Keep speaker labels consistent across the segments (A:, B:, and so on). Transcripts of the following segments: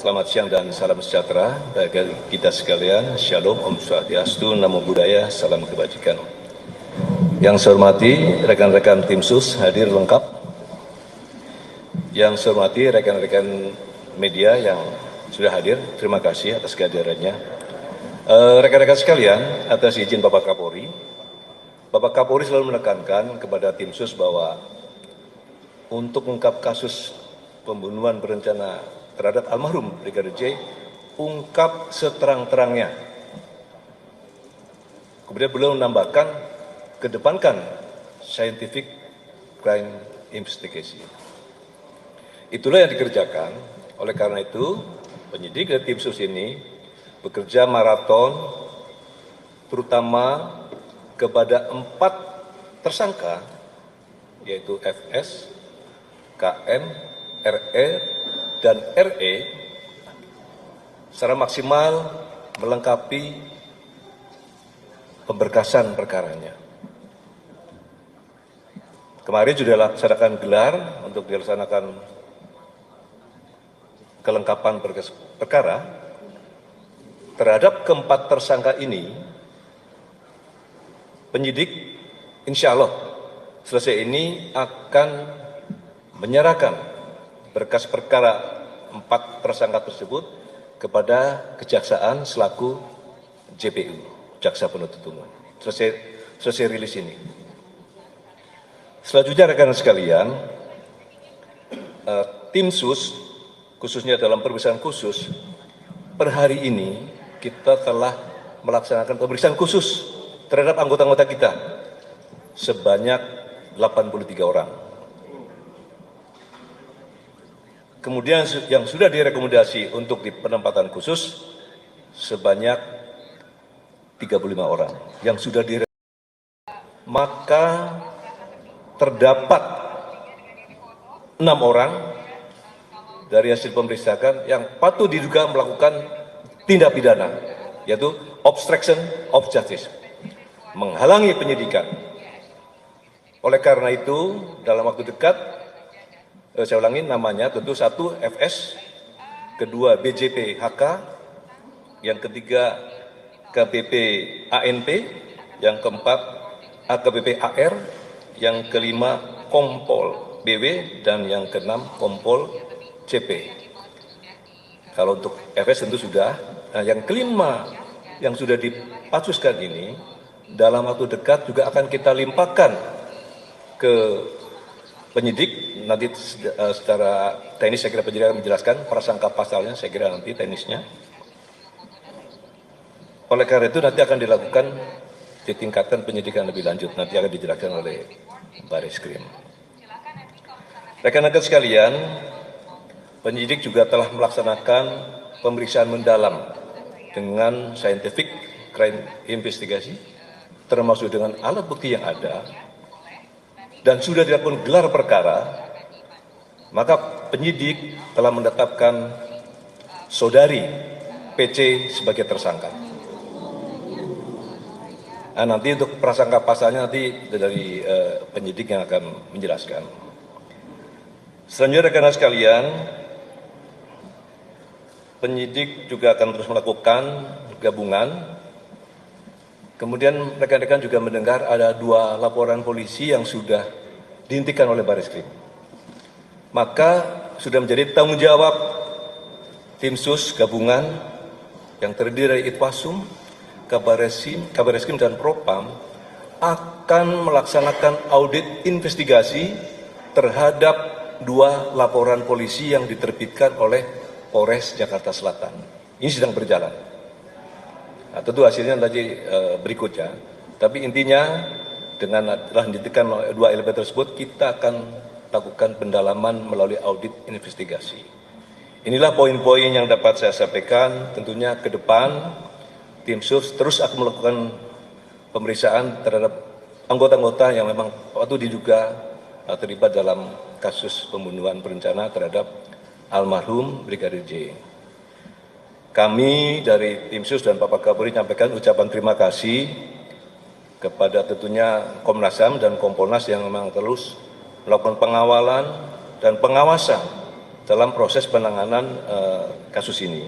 A: Selamat siang dan salam sejahtera bagi kita sekalian. Shalom, Om Swastiastu, Namo Buddhaya, salam kebajikan. Yang saya hormati rekan-rekan tim sus hadir lengkap. Yang saya hormati rekan-rekan media yang sudah hadir, terima kasih atas kehadirannya. Rekan-rekan sekalian, atas izin Bapak Kapolri selalu menekankan kepada tim sus bahwa untuk mengungkap kasus pembunuhan berencana terhadap almarhum Brigadir J, ungkap seterang-terangnya. Kemudian beliau menambahkan, kedepankan scientific crime investigation. Itulah yang dikerjakan. Oleh karena itu, penyidik dari tim sus ini bekerja maraton, terutama kepada 4 tersangka, yaitu FS, KM, RE, dan RE, secara maksimal melengkapi pemberkasan perkaranya. Kemarin sudah dilaksanakan gelar untuk dilaksanakan kelengkapan perkara. Terhadap keempat tersangka ini, penyidik insya Allah selesai ini akan menyerahkan berkas perkara 4 tersangka tersebut kepada Kejaksaan selaku JPU, Jaksa Penuntut Umum. Selesai rilis ini. Selanjutnya rekan sekalian, tim sus, khususnya dalam pemeriksaan khusus, per hari ini kita telah melaksanakan pemeriksaan khusus terhadap anggota-anggota kita sebanyak 83 orang. Kemudian yang sudah direkomendasi untuk di penempatan khusus sebanyak 35 orang. Yang sudah maka terdapat 6 orang dari hasil pemeriksaan yang patut diduga melakukan tindak pidana, yaitu obstruction of justice, menghalangi penyidikan. Oleh karena itu, dalam waktu dekat, saya ulangi namanya, tentu 1 FS, kedua BJP HK, yang ketiga KPP ANP, yang keempat AKBP AR, yang kelima Kompol BW, dan yang keenam Kompol CP. Kalau untuk FS tentu sudah. Nah, yang kelima yang sudah dipatsuskan ini dalam waktu dekat juga akan kita limpahkan ke penyidik. Nanti secara teknis saya kira penyidik akan menjelaskan prasangka pasalnya, saya kira nanti teknisnya. Oleh karena itu nanti akan dilakukan ditingkatkan penyidikan lebih lanjut, nanti akan dijelaskan oleh Bareskrim. Rekan-rekan sekalian, penyidik juga telah melaksanakan pemeriksaan mendalam dengan scientific crime investigation, termasuk dengan alat bukti yang ada, dan sudah dilakukan gelar perkara. Maka penyidik telah menetapkan saudari PC sebagai tersangka. Nah, nanti untuk prasangka pasalnya nanti dari penyidik yang akan menjelaskan. Selanjutnya rekan-rekan sekalian, penyidik juga akan terus melakukan gabungan. Kemudian rekan-rekan juga mendengar ada 2 laporan polisi yang sudah dihentikan oleh Bareskrim. Maka sudah menjadi tanggung jawab tim sus gabungan yang terdiri dari Itwasum, Kabareskrim, dan Propam akan melaksanakan audit investigasi terhadap 2 laporan polisi yang diterbitkan oleh Polres Jakarta Selatan. Ini sedang berjalan. Nah, tentu hasilnya nanti berikutnya. Tapi intinya dengan telah dihentikan 2 elemen tersebut, kita akan lakukan pendalaman melalui audit investigasi. Inilah poin-poin yang dapat saya sampaikan. Tentunya ke depan tim sus terus akan melakukan pemeriksaan terhadap anggota-anggota yang memang patut diduga terlibat dalam kasus pembunuhan berencana terhadap almarhum Brigadir J. Kami dari tim sus dan Bapak Kapolri menyampaikan ucapan terima kasih kepada tentunya Komnas HAM dan Kompolnas yang memang terus melakukan pengawalan dan pengawasan dalam proses penanganan kasus ini.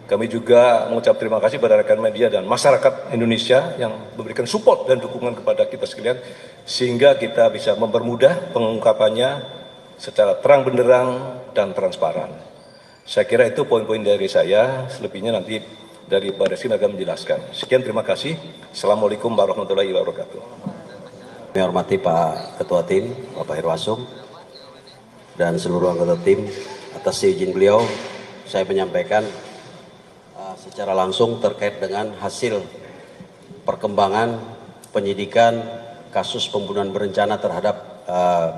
A: Kami juga mengucap terima kasih pada rekan media dan masyarakat Indonesia yang memberikan support dan dukungan kepada kita sekalian, sehingga kita bisa mempermudah pengungkapannya secara terang benderang dan transparan. Saya kira itu poin-poin dari saya, selebihnya nanti dari Pak Reskrim akan menjelaskan. Sekian, terima kasih. Assalamualaikum warahmatullahi wabarakatuh.
B: Saya hormati Pak Ketua Tim, Bapak Irwasum, dan seluruh anggota tim. Atas izin beliau, saya menyampaikan secara langsung terkait dengan hasil perkembangan penyidikan kasus pembunuhan berencana terhadap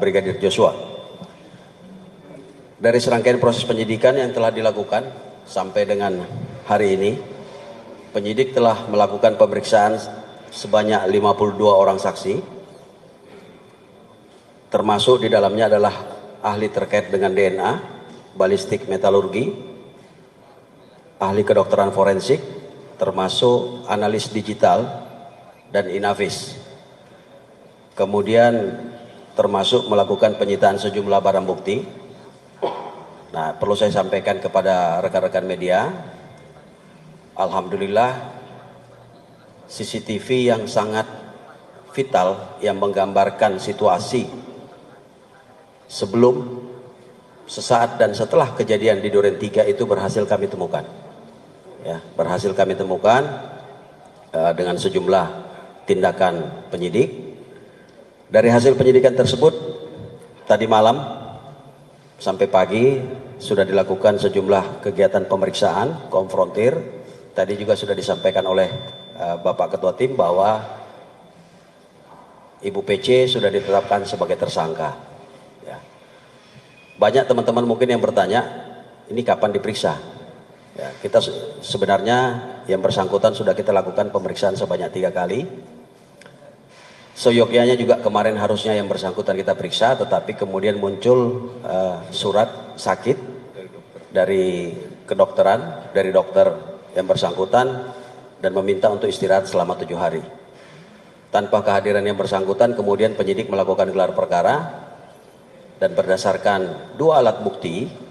B: Brigadir Joshua. Dari serangkaian proses penyidikan yang telah dilakukan sampai dengan hari ini, penyidik telah melakukan pemeriksaan sebanyak 52 orang saksi, termasuk di dalamnya adalah ahli terkait dengan DNA, balistik metalurgi, ahli kedokteran forensik, termasuk analis digital dan Inavis. Kemudian termasuk melakukan penyitaan sejumlah barang bukti. Nah, perlu saya sampaikan kepada rekan-rekan media, alhamdulillah CCTV yang sangat vital yang menggambarkan situasi sebelum, sesaat dan setelah kejadian di Duren 3 itu berhasil kami temukan. Ya, berhasil kami temukan dengan sejumlah tindakan penyidik. Dari hasil penyidikan tersebut, tadi malam sampai pagi sudah dilakukan sejumlah kegiatan pemeriksaan, konfrontir. Tadi juga sudah disampaikan oleh Bapak Ketua Tim bahwa Ibu PC sudah ditetapkan sebagai tersangka. Ya. Banyak teman-teman mungkin yang bertanya, ini kapan diperiksa? Ya, kita sebenarnya yang bersangkutan sudah kita lakukan pemeriksaan sebanyak 3 kali. Seyogyanya juga kemarin harusnya yang bersangkutan kita periksa, tetapi kemudian muncul surat sakit dari kedokteran, dari dokter yang bersangkutan, dan meminta untuk istirahat selama 7 hari. Tanpa kehadiran yang bersangkutan, kemudian penyidik melakukan gelar perkara, dan berdasarkan 2 alat bukti.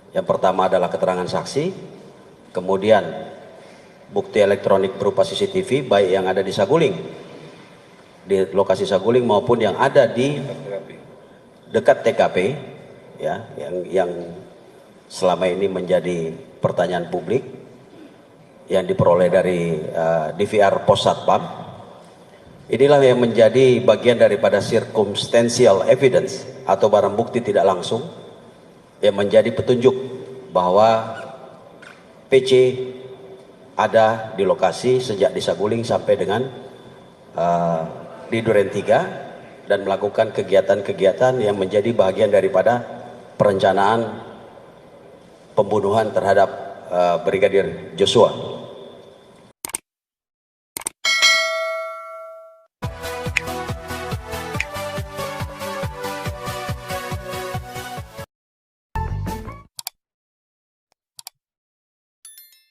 B: Yang pertama adalah keterangan saksi, kemudian bukti elektronik berupa CCTV, baik yang ada di Saguling, di lokasi Saguling, maupun yang ada di dekat TKP, ya, yang selama ini menjadi pertanyaan publik, yang diperoleh dari DVR Pos Satpam. Inilah yang menjadi bagian daripada circumstantial evidence atau barang bukti tidak langsung yang menjadi petunjuk bahwa PC ada di lokasi sejak di Saguling sampai dengan di Duren 3 dan melakukan kegiatan-kegiatan yang menjadi bagian daripada perencanaan pembunuhan terhadap Brigadir Joshua.